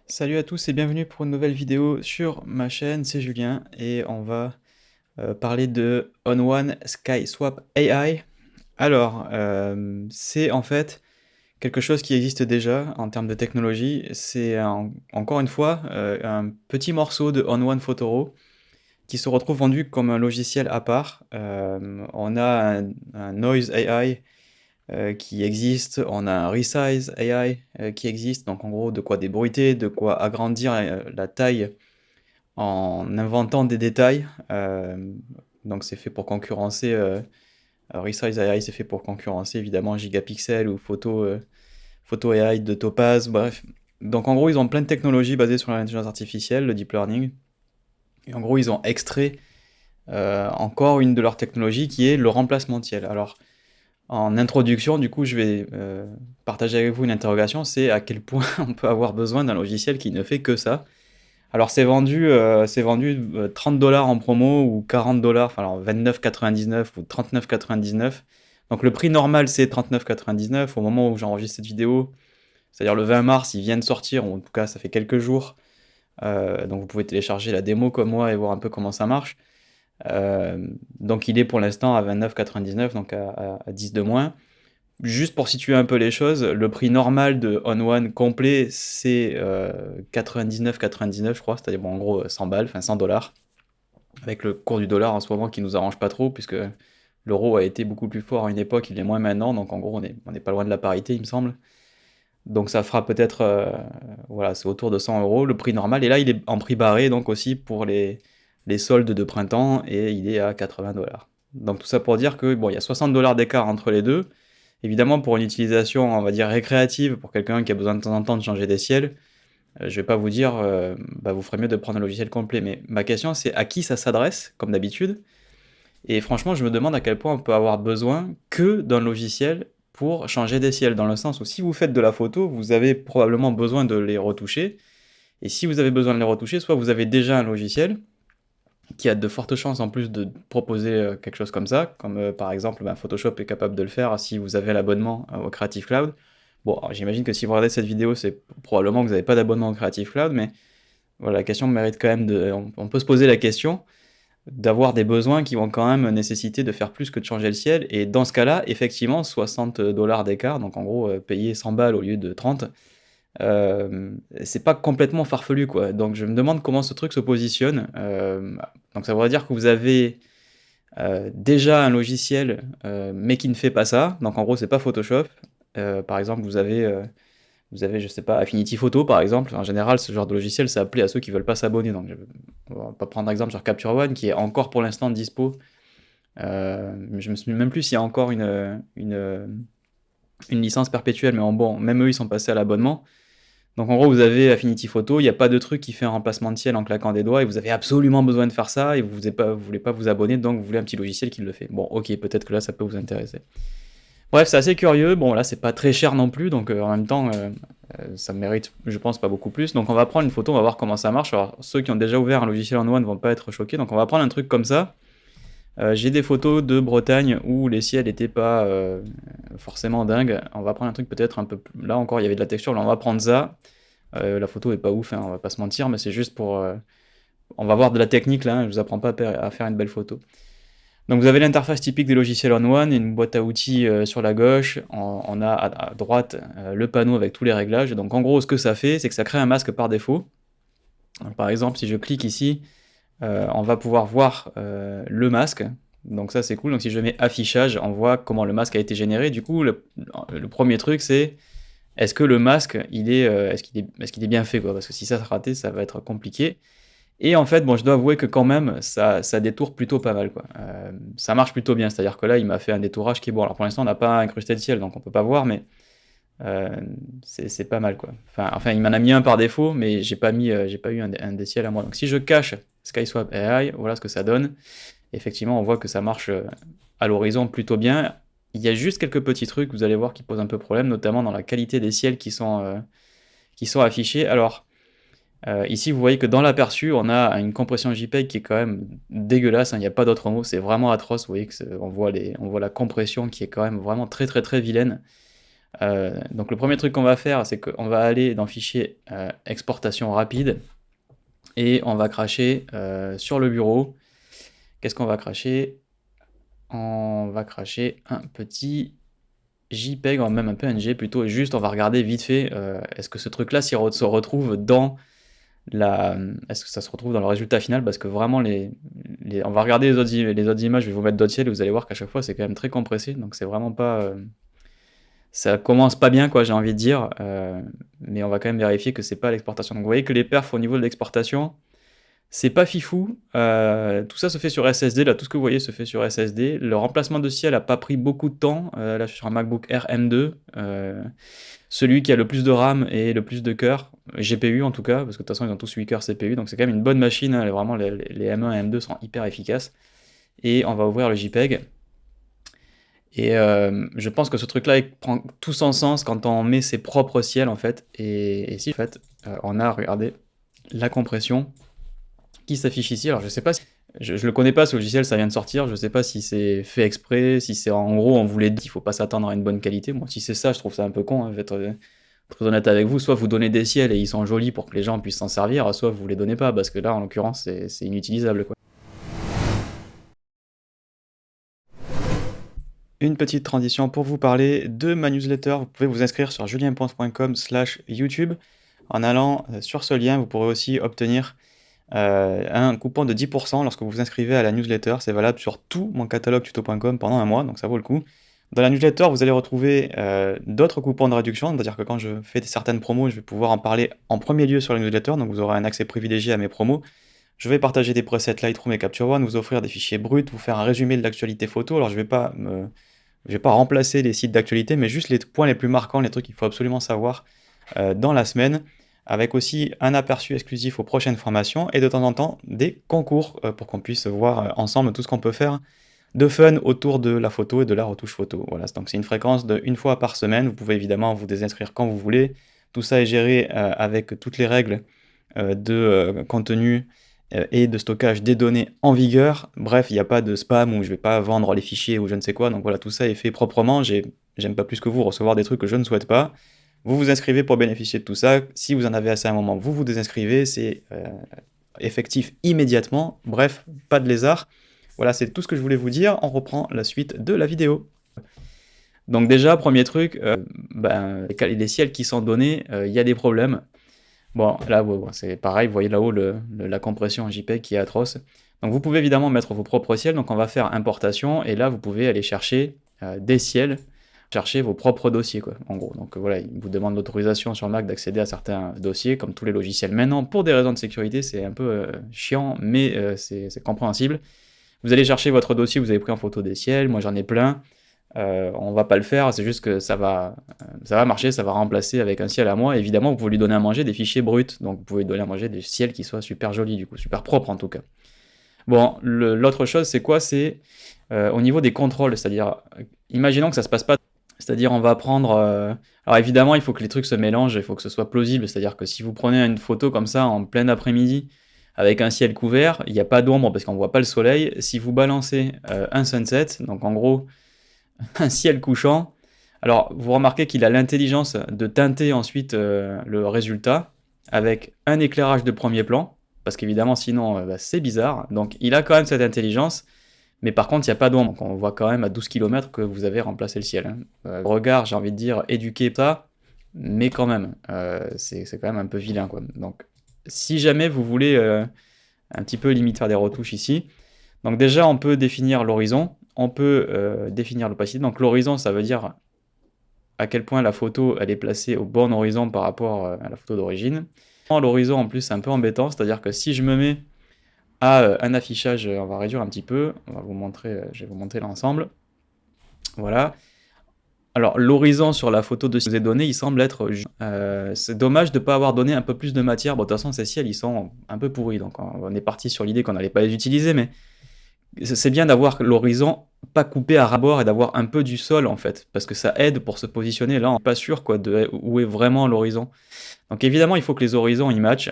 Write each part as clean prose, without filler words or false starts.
Salut à tous et bienvenue pour une nouvelle vidéo sur ma chaîne, c'est Julien et on va parler de On1 SkySwap AI. Alors, c'est en fait quelque chose qui existe déjà en termes de technologie. C'est encore une fois un petit morceau de On1 Photoro qui se retrouve vendu comme un logiciel à part. On a un Noise AI qui existe, on a un Resize AI qui existe, donc en gros de quoi débruiter, de quoi agrandir la taille en inventant des détails. Donc c'est fait pour concurrencer, Resize AI c'est fait pour concurrencer évidemment Gigapixel ou Photo AI de Topaz, bref. Donc en gros ils ont plein de technologies basées sur l'intelligence artificielle, le deep learning, et en gros ils ont extrait encore une de leurs technologies qui est le remplacement de ciel. Alors en introduction, du coup, je vais partager avec vous une interrogation, c'est à quel point on peut avoir besoin d'un logiciel qui ne fait que ça. Alors c'est vendu 30 $ en promo ou 40 $, enfin alors 29,99 ou 39,99. Donc le prix normal c'est 39,99 au moment où j'enregistre cette vidéo, c'est-à-dire le 20 mars, ils viennent de sortir, ou en tout cas ça fait quelques jours. Donc vous pouvez télécharger la démo comme moi et voir un peu comment ça marche. Donc il est pour l'instant à 29,99, donc à 10 de moins. Juste pour situer un peu les choses, le prix normal de On1 complet, c'est 99,99 je crois, c'est-à-dire bon, en gros 100 balles, enfin 100 $, avec le cours du dollar en ce moment qui nous arrange pas trop, puisque l'euro a été beaucoup plus fort à une époque, il est moins maintenant, donc en gros on est pas loin de la parité il me semble. Donc ça fera peut-être, voilà, c'est autour de 100 € le prix normal, et là il est en prix barré, donc aussi pour les soldes de printemps, et il est à 80 $. Donc tout ça pour dire que bon, il y a 60 $ d'écart entre les deux. Évidemment, pour une utilisation, on va dire, récréative, pour quelqu'un qui a besoin de temps en temps de changer des ciels, je vais pas vous dire, bah, vous ferez mieux de prendre un logiciel complet. Mais ma question, c'est à qui ça s'adresse, comme d'habitude. Et franchement, je me demande à quel point on peut avoir besoin que d'un logiciel pour changer des ciels, dans le sens où si vous faites de la photo, vous avez probablement besoin de les retoucher. Et si vous avez besoin de les retoucher, soit vous avez déjà un logiciel, qui a de fortes chances en plus de proposer quelque chose comme ça, comme par exemple Photoshop est capable de le faire si vous avez l'abonnement au Creative Cloud. Bon, j'imagine que si vous regardez cette vidéo, c'est probablement que vous n'avez pas d'abonnement au Creative Cloud, mais voilà, la question mérite quand même de... On peut se poser la question d'avoir des besoins qui vont quand même nécessiter de faire plus que de changer le ciel, et dans ce cas-là, effectivement, 60 $ d'écart, donc en gros, payer 100 balles au lieu de 30, c'est pas complètement farfelu, quoi. Donc je me demande comment ce truc se positionne. Donc ça voudrait dire que vous avez déjà un logiciel, mais qui ne fait pas ça. Donc en gros, c'est pas Photoshop. Par exemple, vous avez, je sais pas, Affinity Photo, par exemple. En général, ce genre de logiciel, c'est appelé à ceux qui veulent pas s'abonner. Donc on va pas prendre exemple sur Capture One, qui est encore pour l'instant dispo. Je me souviens même plus s'il y a encore une licence perpétuelle, mais bon, même eux, ils sont passés à l'abonnement. Donc en gros, vous avez Affinity Photo, il n'y a pas de truc qui fait un remplacement de ciel en claquant des doigts, et vous avez absolument besoin de faire ça, et vous ne voulez pas vous abonner, donc vous voulez un petit logiciel qui le fait. Bon, ok, peut-être que là, ça peut vous intéresser. Bref, c'est assez curieux. Bon, là, c'est pas très cher non plus, donc en même temps, ça mérite, je pense, pas beaucoup plus. Donc on va prendre une photo, on va voir comment ça marche. Alors, ceux qui ont déjà ouvert un logiciel en One ne vont pas être choqués, donc on va prendre un truc comme ça. J'ai des photos de Bretagne où les ciels n'étaient pas forcément dingues. On va prendre un truc peut-être un peu plus... Là encore, il y avait de la texture, là on va prendre ça. La photo est pas ouf, hein, on va pas se mentir, mais c'est juste pour... on va voir de la technique là, hein, je vous apprends pas à faire une belle photo. Donc vous avez l'interface typique des logiciels On1, une boîte à outils sur la gauche, on a à droite le panneau avec tous les réglages. Donc en gros, ce que ça fait, c'est que ça crée un masque par défaut. Donc, par exemple, si je clique ici, on va pouvoir voir le masque. Donc ça c'est cool. Donc si je mets affichage, on voit comment le masque a été généré. Du coup, le premier truc c'est est-ce que le masque est-ce qu'il est bien fait, quoi, parce que si ça se raté, ça va être compliqué. Et en fait, bon, je dois avouer que quand même, ça détourne plutôt pas mal, quoi. Ça marche plutôt bien, c'est-à-dire que là, il m'a fait un détourage qui est bon. Alors pour l'instant, on n'a pas incrusté de ciel, donc on peut pas voir, mais euh, c'est pas mal, quoi. Enfin, il m'en a mis un par défaut, mais j'ai pas eu un des ciels à moi. Donc si je cache SkySwap AI, voilà ce que ça donne. Effectivement, on voit que ça marche à l'horizon plutôt bien. Il y a juste quelques petits trucs, vous allez voir, qui posent un peu problème, notamment dans la qualité des ciels qui sont affichés. Alors, Ici, vous voyez que dans l'aperçu, on a une compression JPEG qui est quand même dégueulasse, hein, il n'y a pas d'autre mot, c'est vraiment atroce. Vous voyez que on voit la compression qui est quand même vraiment très très très vilaine. Donc le premier truc qu'on va faire, c'est qu'on va aller dans Fichier, exportation rapide, et on va cracher sur le bureau. Qu'est-ce qu'on va cracher? On va cracher un petit JPEG, ou même un PNG plutôt, et juste on va regarder vite fait, est-ce que ce truc-là se retrouve dans est-ce que ça se retrouve dans le résultat final, parce que vraiment on va regarder les autres images, je vais vous mettre d'autres ciels, et vous allez voir qu'à chaque fois c'est quand même très compressé, donc c'est vraiment pas... ça commence pas bien, quoi, j'ai envie de dire, mais on va quand même vérifier que c'est pas l'exportation. Donc vous voyez que les perfs au niveau de l'exportation, c'est pas fifou. Tout ça se fait sur SSD, là, tout ce que vous voyez se fait sur SSD. Le remplacement de ciel a pas pris beaucoup de temps. Là, je suis sur un MacBook Air M2. Celui qui a le plus de RAM et le plus de cœur, GPU en tout cas, parce que de toute façon, ils ont tous 8 cœurs CPU, donc c'est quand même une bonne machine, hein. Vraiment, les M1 et M2 sont hyper efficaces. Et on va ouvrir le JPEG. Et je pense que ce truc-là il prend tout son sens quand on met ses propres ciels, en fait. Et si, en fait, on a, regardez, la compression qui s'affiche ici. Alors je sais pas si... je le connais pas ce logiciel, ça vient de sortir, je sais pas si c'est fait exprès, si c'est en gros on voulait dire qu'il faut pas s'attendre à une bonne qualité. Moi si c'est ça, je trouve ça un peu con, hein, je vais être très honnête avec vous. Soit vous donnez des ciels et ils sont jolis pour que les gens puissent s'en servir, soit vous les donnez pas, parce que là en l'occurrence c'est inutilisable, quoi. Une petite transition pour vous parler de ma newsletter. Vous pouvez vous inscrire sur julien.com/YouTube. En allant sur ce lien, vous pourrez aussi obtenir un coupon de 10% lorsque vous vous inscrivez à la newsletter. C'est valable sur tout mon catalogue tuto.com pendant un mois, donc ça vaut le coup. Dans la newsletter, vous allez retrouver d'autres coupons de réduction, c'est-à-dire que quand je fais certaines promos, je vais pouvoir en parler en premier lieu sur la newsletter, donc vous aurez un accès privilégié à mes promos. Je vais partager des presets Lightroom et Capture One, vous offrir des fichiers bruts, vous faire un résumé de l'actualité photo. Alors je vais pas remplacer les sites d'actualité, mais juste les points les plus marquants, les trucs qu'il faut absolument savoir dans la semaine, avec aussi un aperçu exclusif aux prochaines formations, et de temps en temps des concours pour qu'on puisse voir ensemble tout ce qu'on peut faire de fun autour de la photo et de la retouche photo. Voilà, donc c'est une fréquence de 1 fois par semaine. Vous pouvez évidemment vous désinscrire quand vous voulez. Tout ça est géré avec toutes les règles de contenu et de stockage des données en vigueur. Bref, il n'y a pas de spam où je vais pas vendre les fichiers ou je ne sais quoi. Donc voilà, tout ça est fait proprement. J'aime pas plus que vous recevoir des trucs que je ne souhaite pas. Vous vous inscrivez pour bénéficier de tout ça. Si vous en avez assez à un moment, vous vous désinscrivez. C'est effectif immédiatement. Bref, pas de lézard. Voilà, c'est tout ce que je voulais vous dire. On reprend la suite de la vidéo. Donc déjà, premier truc, les ciels qui sont donnés, il y a des problèmes. Bon, là, c'est pareil, vous voyez là-haut la compression JPEG qui est atroce. Donc vous pouvez évidemment mettre vos propres ciels, donc on va faire importation, et là vous pouvez aller chercher des ciels, chercher vos propres dossiers, quoi, en gros. Donc voilà, il vous demande l'autorisation sur Mac d'accéder à certains dossiers, comme tous les logiciels. Maintenant, pour des raisons de sécurité, c'est un peu chiant, mais c'est compréhensible. Vous allez chercher votre dossier, vous avez pris en photo des ciels, moi j'en ai plein. On va pas le faire, c'est juste que ça va marcher, ça va remplacer avec un ciel à moi. Évidemment, vous pouvez lui donner à manger des fichiers bruts, donc vous pouvez lui donner à manger des ciels qui soient super jolis, du coup, super propres en tout cas. Bon, l'autre chose, c'est quoi? C'est au niveau des contrôles, c'est-à-dire, imaginons que ça se passe pas, c'est-à-dire on va prendre... alors évidemment, il faut que les trucs se mélangent, il faut que ce soit plausible, c'est-à-dire que si vous prenez une photo comme ça en plein après-midi, avec un ciel couvert, il n'y a pas d'ombre parce qu'on voit pas le soleil. Si vous balancez un sunset, donc en gros un ciel couchant, alors vous remarquez qu'il a l'intelligence de teinter ensuite le résultat avec un éclairage de premier plan, parce qu'évidemment sinon c'est bizarre, donc il a quand même cette intelligence, mais par contre il n'y a pas d'ombre, donc on voit quand même à 12 km que vous avez remplacé le ciel, hein. Regard, j'ai envie de dire, éduqué ça, mais quand même, c'est quand même un peu vilain, quoi. Donc si jamais vous voulez un petit peu limite faire des retouches ici, donc déjà on peut définir l'horizon, on peut définir l'opacité. Donc l'horizon, ça veut dire à quel point la photo elle est placée au bon horizon par rapport à la photo d'origine. L'horizon en plus c'est un peu embêtant, c'est-à-dire que si je me mets à un affichage, on va réduire un petit peu, on va vous montrer, je vais vous montrer l'ensemble. Voilà. Alors l'horizon sur la photo de ce que je vous ai donné, il semble être... c'est dommage de ne pas avoir donné un peu plus de matière. Bon, de toute façon, ces ciels, ils sont un peu pourris, donc on est parti sur l'idée qu'on n'allait pas les utiliser, mais c'est bien d'avoir l'horizon pas couper à ras-bord et d'avoir un peu du sol en fait, parce que ça aide pour se positionner. Là, on n'est pas sûr quoi, de où est vraiment l'horizon. Donc évidemment, il faut que les horizons ils matchent.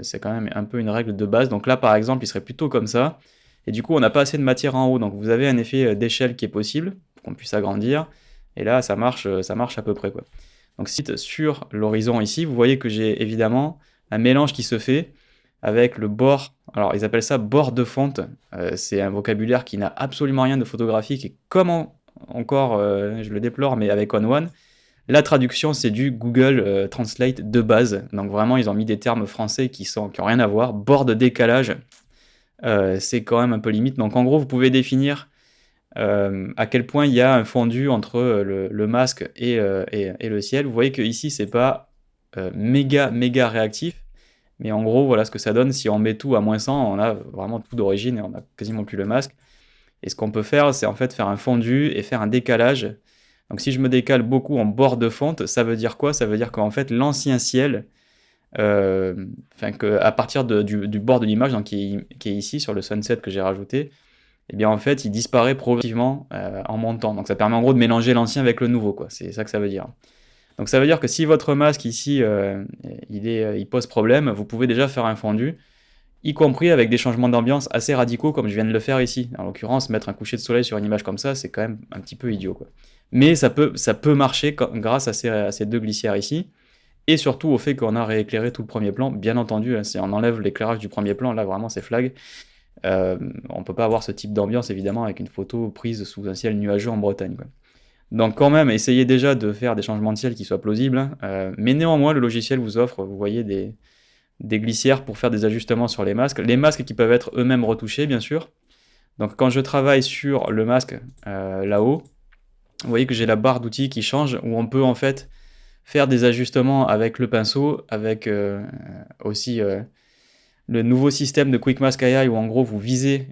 C'est quand même un peu une règle de base. Donc là, par exemple, il serait plutôt comme ça. Et du coup, on n'a pas assez de matière en haut. Donc vous avez un effet d'échelle qui est possible, pour qu'on puisse agrandir. Et là, ça marche à peu près, quoi. Donc sur l'horizon ici, vous voyez que j'ai évidemment un mélange qui se fait avec le bord. Alors ils appellent ça bord de fonte. C'est un vocabulaire qui n'a absolument rien de photographique. Et comment encore, je le déplore, mais avec ON1, la traduction, c'est du Google Translate de base. Donc vraiment, ils ont mis des termes français qui ont rien à voir. Bord de décalage, c'est quand même un peu limite. Donc en gros, vous pouvez définir à quel point il y a un fondu entre le masque et le ciel. Vous voyez que ici, c'est pas méga réactif. Mais en gros, voilà ce que ça donne. Si on met tout à -100, on a vraiment tout d'origine et on a quasiment plus le masque. Et ce qu'on peut faire, c'est en fait faire un fondu et faire un décalage. Donc si je me décale beaucoup en bord de fonte, ça veut dire quoi? Ça veut dire qu'en fait l'ancien ciel, à partir du bord de l'image, donc qui est ici sur le sunset que j'ai rajouté, eh bien en fait il disparaît progressivement en montant. Donc ça permet en gros de mélanger l'ancien avec le nouveau, quoi. C'est ça que ça veut dire. Donc ça veut dire que si votre masque ici il pose problème, vous pouvez déjà faire un fondu, y compris avec des changements d'ambiance assez radicaux comme je viens de le faire ici. En l'occurrence, mettre un coucher de soleil sur une image comme ça, c'est quand même un petit peu idiot, quoi. Mais ça peut marcher grâce à ces deux glissières ici, et surtout au fait qu'on a rééclairé tout le premier plan. Bien entendu, si on enlève l'éclairage du premier plan, là vraiment c'est flag. On peut pas avoir ce type d'ambiance évidemment avec une photo prise sous un ciel nuageux en Bretagne, quoi. Donc quand même, essayez déjà de faire des changements de ciel qui soient plausibles, hein. Mais néanmoins, le logiciel vous offre, vous voyez, des glissières pour faire des ajustements sur les masques. Les masques qui peuvent être eux-mêmes retouchés, bien sûr. Donc quand je travaille sur le masque là-haut, vous voyez que j'ai la barre d'outils qui change, où on peut en fait faire des ajustements avec le pinceau, avec aussi le nouveau système de Quick Mask AI, où en gros vous visez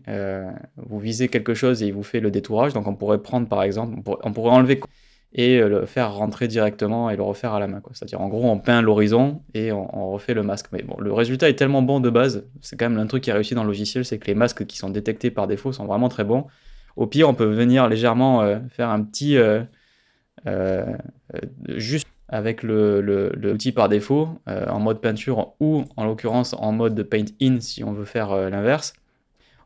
quelque chose et il vous fait le détourage. Donc on pourrait prendre par exemple, on pourrait enlever et le faire rentrer directement et le refaire à la main, quoi. C'est-à-dire en gros on peint l'horizon et on refait le masque. Mais bon, le résultat est tellement bon de base, c'est quand même un truc qui a réussi dans le logiciel, c'est que les masques qui sont détectés par défaut sont vraiment très bons. Au pire, on peut venir légèrement faire un petit euh, juste avec l'outil par défaut en mode peinture ou en l'occurrence en mode paint in si on veut faire l'inverse.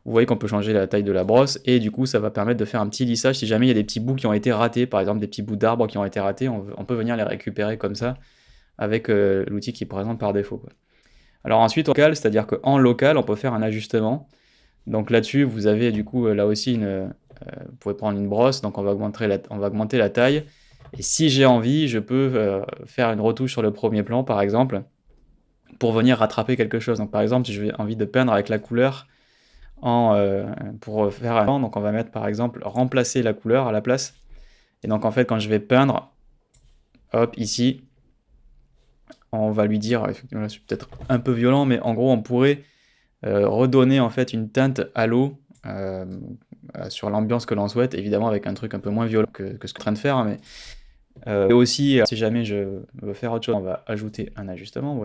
Vous voyez qu'on peut changer la taille de la brosse et du coup ça va permettre de faire un petit lissage si jamais il y a des petits bouts qui ont été ratés, par exemple des petits bouts d'arbres qui ont été ratés, on peut venir les récupérer comme ça avec l'outil qui est présent par défaut, quoi. Alors ensuite en local, c'est-à-dire qu'en local on peut faire un ajustement. Donc là-dessus vous avez du coup là aussi vous pouvez prendre une brosse, donc on va augmenter la taille. Et si j'ai envie, je peux faire une retouche sur le premier plan par exemple pour venir rattraper quelque chose. Donc par exemple si j'ai envie de peindre avec la couleur pour faire un plan, donc on va mettre par exemple remplacer la couleur à la place. Et donc en fait quand je vais peindre, hop ici, on va lui dire, effectivement là c'est peut-être un peu violent, mais en gros on pourrait redonner en fait une teinte à l'eau sur l'ambiance que l'on souhaite, évidemment avec un truc un peu moins violent que ce que je suis en train de faire, mais et aussi si jamais je veux faire autre chose, on va ajouter un ajustement.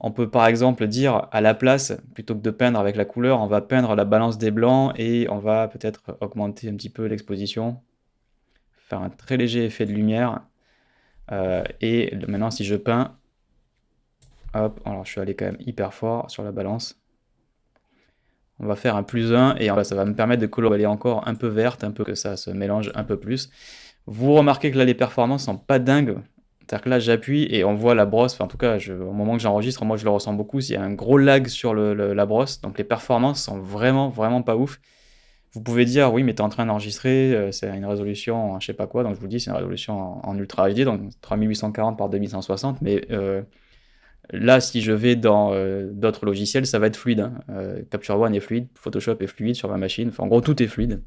On peut par exemple dire à la place, plutôt que de peindre avec la couleur, on va peindre la balance des blancs et on va peut-être augmenter un petit peu l'exposition, faire un très léger effet de lumière. Et maintenant si je peins, hop, alors je suis allé quand même hyper fort sur la balance. On va faire un +1 et ça va me permettre de colorer. Elle est encore un peu verte, un peu que ça se mélange un peu plus. Vous remarquez que là les performances sont pas dingues. C'est-à-dire que là j'appuie et on voit la brosse, enfin en tout cas au moment que j'enregistre, moi je le ressens beaucoup, il y a un gros lag sur la brosse, donc les performances sont vraiment pas ouf. Vous pouvez dire oui mais t'es en train d'enregistrer, c'est une résolution je sais pas quoi, donc je vous dis c'est une résolution en Ultra HD, donc 3840 par 2160, mais là si je vais dans d'autres logiciels ça va être fluide, hein. Capture One est fluide, Photoshop est fluide sur ma machine, enfin en gros tout est fluide.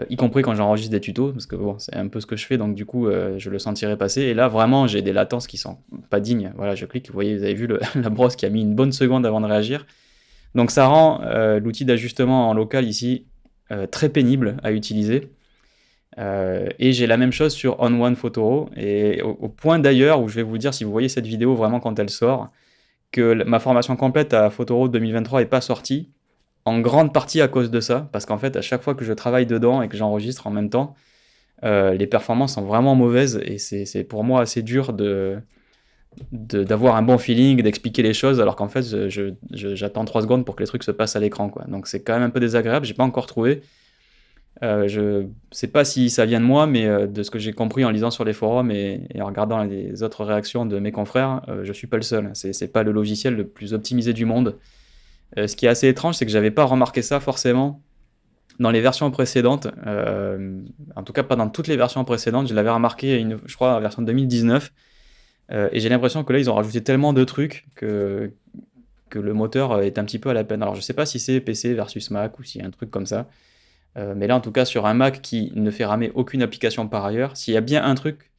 Y compris quand j'enregistre des tutos, parce que bon, c'est un peu ce que je fais, donc du coup, je le sentirai passer. Et là, vraiment, j'ai des latences qui sont pas dignes. Voilà, je clique, vous voyez, vous avez vu la brosse qui a mis une bonne seconde avant de réagir. Donc ça rend l'outil d'ajustement en local ici très pénible à utiliser. Et j'ai la même chose sur ON1 Photoro, et au point d'ailleurs où je vais vous dire, si vous voyez cette vidéo vraiment quand elle sort, que ma formation complète à Photoro 2023 est pas sortie, en grande partie à cause de ça, parce qu'en fait, à chaque fois que je travaille dedans et que j'enregistre en même temps, les performances sont vraiment mauvaises et c'est pour moi assez dur d'avoir un bon feeling, d'expliquer les choses, alors qu'en fait, j'attends 3 secondes pour que les trucs se passent à l'écran, quoi. Donc c'est quand même un peu désagréable, j'ai pas encore trouvé. Je sais pas si ça vient de moi, mais de ce que j'ai compris en lisant sur les forums et en regardant les autres réactions de mes confrères, je suis pas le seul. C'est pas le logiciel le plus optimisé du monde. Ce qui est assez étrange, c'est que j'avais pas remarqué ça forcément dans les versions précédentes. En tout cas, pas dans toutes les versions précédentes. Je l'avais remarqué, je crois, en version 2019. Et j'ai l'impression que là, ils ont rajouté tellement de trucs que le moteur est un petit peu à la peine. Alors, je sais pas si c'est PC versus Mac ou s'il y a un truc comme ça. Mais là, en tout cas, sur un Mac qui ne fait ramer aucune application par ailleurs, s'il y a bien un truc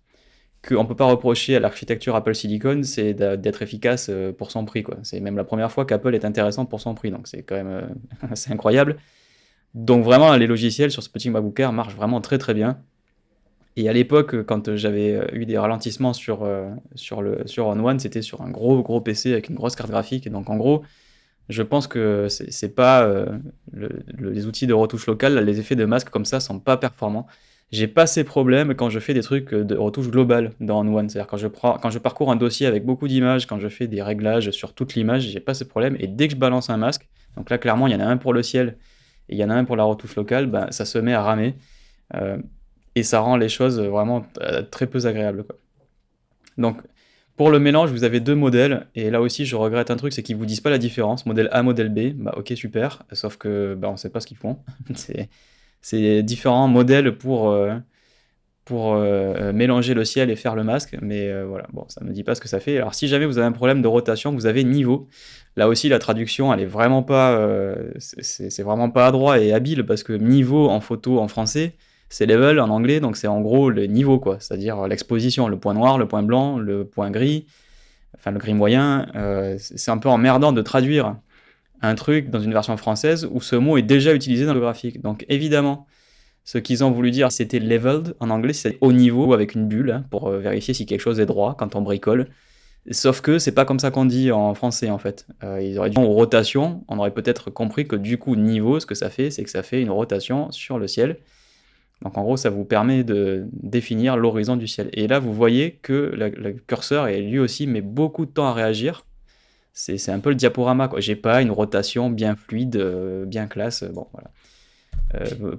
qu'on ne peut pas reprocher à l'architecture Apple Silicon, c'est d'être efficace pour son prix, quoi. C'est même la première fois qu'Apple est intéressant pour son prix, donc c'est quand même assez incroyable. Donc vraiment, les logiciels sur ce petit MacBook Air marchent vraiment très très bien. Et à l'époque, quand j'avais eu des ralentissements sur On One, c'était sur un gros PC avec une grosse carte graphique. Et donc en gros, je pense que c'est pas les outils de retouche locale, les effets de masque comme ça sont pas performants. J'ai pas ces problèmes quand je fais des trucs de retouche globale dans On One. C'est-à-dire quand je parcours un dossier avec beaucoup d'images, quand je fais des réglages sur toute l'image, j'ai pas ces problèmes. Et dès que je balance un masque, donc là clairement il y en a un pour le ciel et il y en a un pour la retouche locale, ben, ça se met à ramer. Euh, et ça rend les choses vraiment très peu agréables, quoi. Donc, pour le mélange, vous avez deux modèles, et là aussi, je regrette un truc, c'est qu'ils vous disent pas la différence. Modèle A, modèle B, bah ok, super, sauf que bah, on sait pas ce qu'ils font. c'est, c'est différents modèles pour mélanger le ciel et faire le masque, mais voilà, bon, ça me dit pas ce que ça fait. Alors, si jamais vous avez un problème de rotation, vous avez niveau. Là aussi, la traduction, elle est vraiment pas, c'est vraiment pas adroit et habile, parce que niveau en photo en français, c'est level en anglais, donc c'est en gros le niveau, quoi. C'est-à-dire l'exposition, le point noir, le point blanc, le point gris, enfin le gris moyen. C'est un peu emmerdant de traduire un truc dans une version française où ce mot est déjà utilisé dans le graphique. Donc évidemment, ce qu'ils ont voulu dire, c'était leveled en anglais, c'est haut niveau avec une bulle, hein, pour vérifier si quelque chose est droit quand on bricole. Sauf que c'est pas comme ça qu'on dit en français en fait. Ils auraient dit en rotation, on aurait peut-être compris que du coup niveau, ce que ça fait, c'est que ça fait une rotation sur le ciel. Donc en gros, ça vous permet de définir l'horizon du ciel. Et là, vous voyez que le curseur, et lui aussi, met beaucoup de temps à réagir. C'est un peu le diaporama, quoi. J'ai pas une rotation bien fluide, bien classe. Bon, voilà.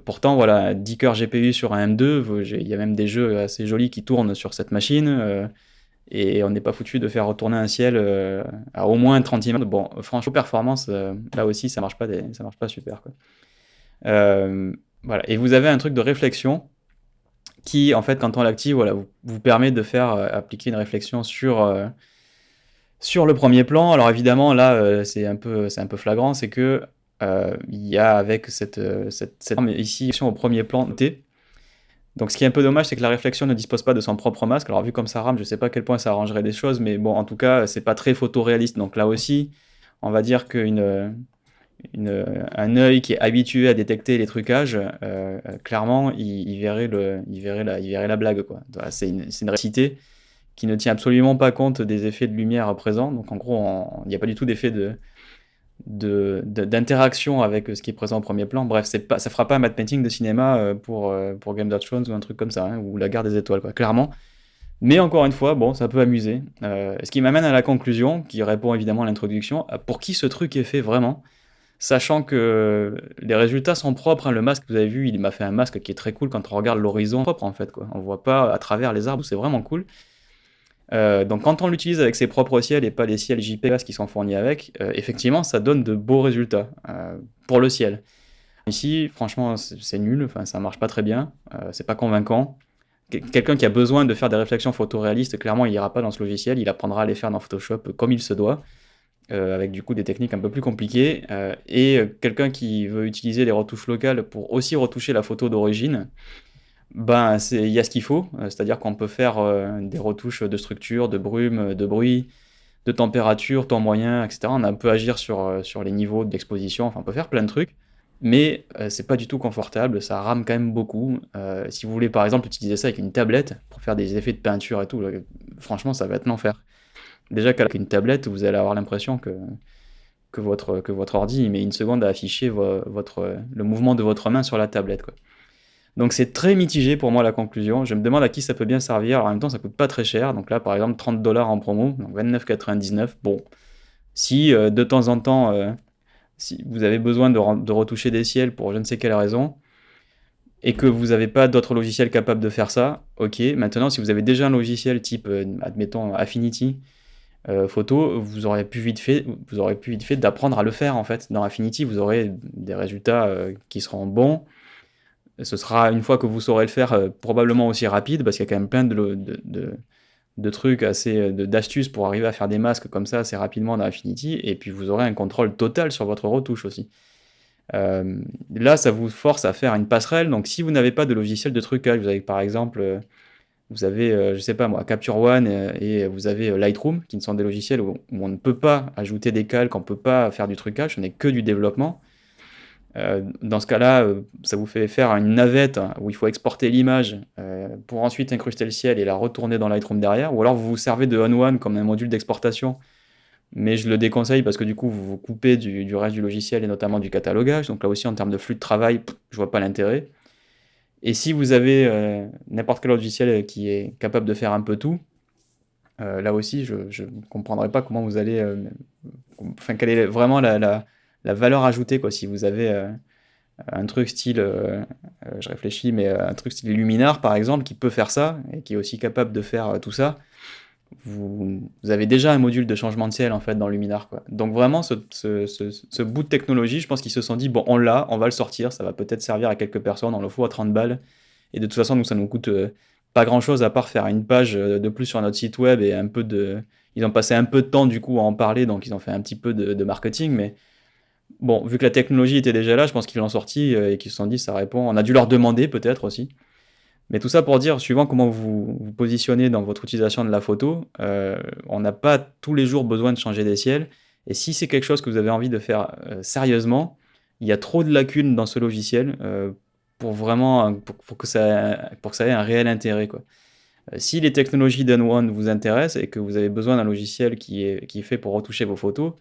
Pourtant, voilà, 10 cœurs GPU sur un M2, il y a même des jeux assez jolis qui tournent sur cette machine. Et on n'est pas foutu de faire retourner un ciel à au moins 30 images. Bon, franchement, performance, là aussi, ça marche pas super, quoi. Voilà. Et vous avez un truc de réflexion qui, en fait, quand on l'active, voilà, vous permet de faire appliquer une réflexion sur le premier plan. Alors évidemment, là, c'est un peu flagrant, c'est que il y a avec cette arme ici au premier plan T. Donc ce qui est un peu dommage, c'est que la réflexion ne dispose pas de son propre masque. Alors vu comme ça rame, je sais pas à quel point ça arrangerait des choses, mais bon, en tout cas, c'est pas très photoréaliste. Donc là aussi, on va dire un œil qui est habitué à détecter les trucages, clairement, il verrait la blague, quoi. Voilà, c'est une récité qui ne tient absolument pas compte des effets de lumière présents. Donc en gros, il n'y a pas du tout d'effet d'interaction avec ce qui est présent au premier plan. Bref, ça fera pas un matte painting de cinéma pour Game of Thrones ou un truc comme ça, hein, ou La Guerre des Étoiles, quoi, clairement. Mais encore une fois, bon, ça peut amuser. Ce qui m'amène à la conclusion, qui répond évidemment à l'introduction. Pour qui ce truc est fait vraiment? Sachant que les résultats sont propres, hein. Le masque, vous avez vu, il m'a fait un masque qui est très cool quand on regarde l'horizon propre, en fait, quoi. On voit pas à travers les arbres, c'est vraiment cool. Donc quand on l'utilise avec ses propres ciels et pas les ciels JPEG qui sont fournis avec, effectivement, ça donne de beaux résultats pour le ciel. Ici, franchement, c'est nul, enfin, ça marche pas très bien, c'est pas convaincant. Quelqu'un qui a besoin de faire des réflexions photoréalistes, clairement, il ira pas dans ce logiciel, il apprendra à les faire dans Photoshop comme il se doit. Avec du coup des techniques un peu plus compliquées, et quelqu'un qui veut utiliser les retouches locales pour aussi retoucher la photo d'origine, ben il y a ce qu'il faut, c'est-à-dire qu'on peut faire des retouches de structure, de brume, de bruit, de température, temps moyen, etc. On peut agir sur les niveaux d'exposition, enfin on peut faire plein de trucs, mais c'est pas du tout confortable, ça rame quand même beaucoup. Si vous voulez par exemple utiliser ça avec une tablette pour faire des effets de peinture et tout, franchement ça va être l'enfer. Déjà qu'avec une tablette, vous allez avoir l'impression que votre ordi il met une seconde à afficher le mouvement de votre main sur la tablette, quoi. Donc c'est très mitigé pour moi la conclusion. Je me demande à qui ça peut bien servir. Alors en même temps, ça coûte pas très cher. Donc là, par exemple, 30 $ en promo, donc 29,99. Bon, si de temps en temps, si vous avez besoin de retoucher des ciels pour je ne sais quelle raison, et que vous n'avez pas d'autres logiciels capables de faire ça, ok. Maintenant, si vous avez déjà un logiciel type, admettons, Affinity Photo, vous aurez pu vite fait d'apprendre à le faire en fait. Dans Affinity, vous aurez des résultats qui seront bons. Ce sera, une fois que vous saurez le faire, probablement aussi rapide, parce qu'il y a quand même plein de trucs d'astuces pour arriver à faire des masques comme ça assez rapidement dans Affinity, et puis vous aurez un contrôle total sur votre retouche aussi. Là, ça vous force à faire une passerelle, donc si vous n'avez pas de logiciel de trucage, vous avez par exemple, vous avez, je sais pas moi, Capture One et vous avez Lightroom, qui ne sont des logiciels où on ne peut pas ajouter des calques, on ne peut pas faire du trucage, ce n'est que du développement. Dans ce cas-là, ça vous fait faire une navette où il faut exporter l'image pour ensuite incruster le ciel et la retourner dans Lightroom derrière, ou alors vous vous servez de ON1 comme un module d'exportation, mais je le déconseille parce que du coup vous vous coupez du reste du logiciel et notamment du catalogage, donc là aussi en termes de flux de travail, je vois pas l'intérêt. Et si vous avez n'importe quel logiciel qui est capable de faire un peu tout, là aussi je ne comprendrai pas comment vous allez... Enfin, quelle est vraiment la valeur ajoutée, quoi, si vous avez un truc style, je réfléchis, mais un truc style Luminar par exemple, qui peut faire ça, et qui est aussi capable de faire tout ça, vous avez déjà un module de changement de ciel en fait dans Luminar, quoi. Donc vraiment ce bout de technologie, je pense qu'ils se sont dit, bon on l'a, on va le sortir, ça va peut-être servir à quelques personnes, on le fout à 30 balles, et de toute façon nous ça nous coûte pas grand chose à part faire une page de plus sur notre site web et ils ont passé un peu de temps du coup à en parler, donc ils ont fait un petit peu de marketing, mais bon, vu que la technologie était déjà là, je pense qu'ils l'ont sorti et qu'ils se sont dit ça répond. On a dû leur demander peut-être aussi. Mais tout ça pour dire, suivant comment vous vous positionnez dans votre utilisation de la photo, on n'a pas tous les jours besoin de changer des ciels. Et si c'est quelque chose que vous avez envie de faire sérieusement, il y a trop de lacunes dans ce logiciel pour vraiment pour que ça ait un réel intérêt, quoi. Si les technologies d'N1 vous intéressent et que vous avez besoin d'un logiciel qui est fait pour retoucher vos photos,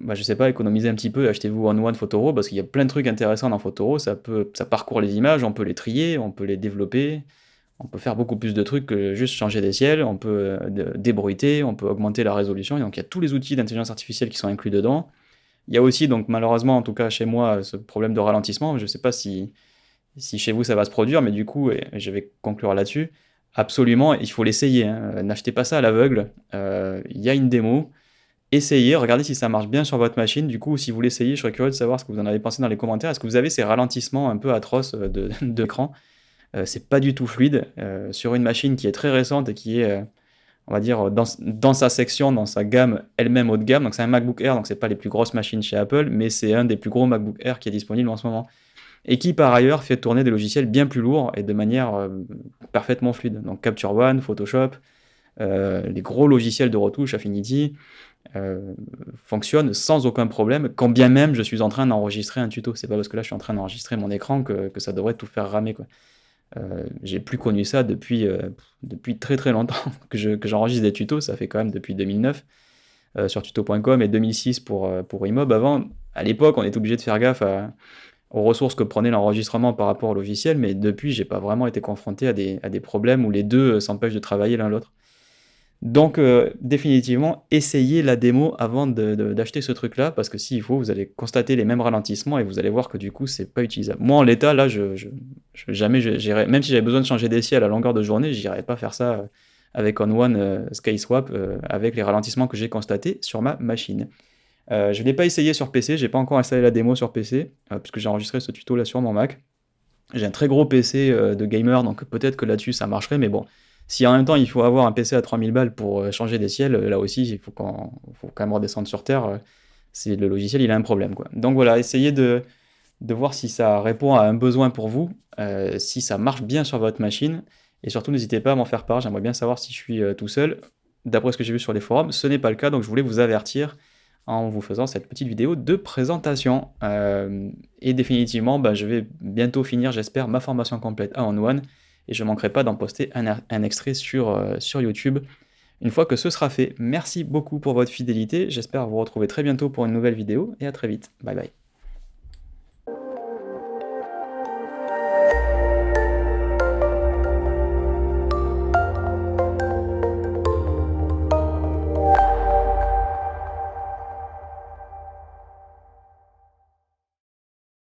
bah, je sais pas, économisez un petit peu, achetez-vous One Photoro parce qu'il y a plein de trucs intéressants dans Photoro, ça parcourt les images, on peut les trier, on peut les développer, on peut faire beaucoup plus de trucs que juste changer des ciels, on peut débruiter, on peut augmenter la résolution, et donc il y a tous les outils d'intelligence artificielle qui sont inclus dedans. Il y a aussi, donc malheureusement, en tout cas chez moi, ce problème de ralentissement, je sais pas si chez vous ça va se produire, mais du coup, et je vais conclure là-dessus, absolument, il faut l'essayer, hein. N'achetez pas ça à l'aveugle, il y a une démo, essayez, regardez si ça marche bien sur votre machine. Du coup, si vous l'essayez, je serais curieux de savoir ce que vous en avez pensé dans les commentaires. Est-ce que vous avez ces ralentissements un peu atroces d'écran? C'est pas du tout fluide. Sur une machine qui est très récente et qui est, on va dire, dans sa section, dans sa gamme elle-même haut de gamme. Donc c'est un MacBook Air, donc c'est pas les plus grosses machines chez Apple, mais c'est un des plus gros MacBook Air qui est disponible en ce moment. Et qui par ailleurs fait tourner des logiciels bien plus lourds et de manière parfaitement fluide. Donc Capture One, Photoshop, les gros logiciels de retouche, Affinity, fonctionnent sans aucun problème, quand bien même je suis en train d'enregistrer un tuto. C'est pas parce que là je suis en train d'enregistrer mon écran que ça devrait tout faire ramer, quoi. J'ai plus connu ça depuis très très longtemps que j'enregistre des tutos, ça fait quand même depuis 2009 sur tuto.com et 2006 pour Imob. Avant, à l'époque, on était obligé de faire gaffe aux ressources que prenait l'enregistrement par rapport au logiciel, mais depuis, j'ai pas vraiment été confronté à des problèmes où les deux s'empêchent de travailler l'un l'autre. Donc, définitivement, essayez la démo avant d'acheter ce truc-là, parce que s'il faut, vous allez constater les mêmes ralentissements et vous allez voir que du coup, c'est pas utilisable. Moi, en l'état, là, jamais j'irai, même si j'avais besoin de changer des ciels à longueur de journée, j'irai pas faire ça avec ON1 SkySwap avec les ralentissements que j'ai constatés sur ma machine. Je ne l'ai pas essayé sur PC, j'ai pas encore installé la démo sur PC, puisque j'ai enregistré ce tuto là sur mon Mac. J'ai un très gros PC de gamer, donc peut-être que là-dessus ça marcherait, mais bon, si en même temps il faut avoir un PC à 3000 balles pour changer des ciels, là aussi il faut quand même redescendre sur Terre, le logiciel il a un problème, quoi. Donc voilà, essayez de voir si ça répond à un besoin pour vous, si ça marche bien sur votre machine, et surtout n'hésitez pas à m'en faire part, j'aimerais bien savoir si je suis tout seul. D'après ce que j'ai vu sur les forums, ce n'est pas le cas, donc je voulais vous avertir en vous faisant cette petite vidéo de présentation. Et définitivement, je vais bientôt finir, j'espère, ma formation complète à ON1, et je ne manquerai pas d'en poster un extrait sur YouTube une fois que ce sera fait. Merci beaucoup pour votre fidélité, j'espère vous retrouver très bientôt pour une nouvelle vidéo et à très vite. Bye bye.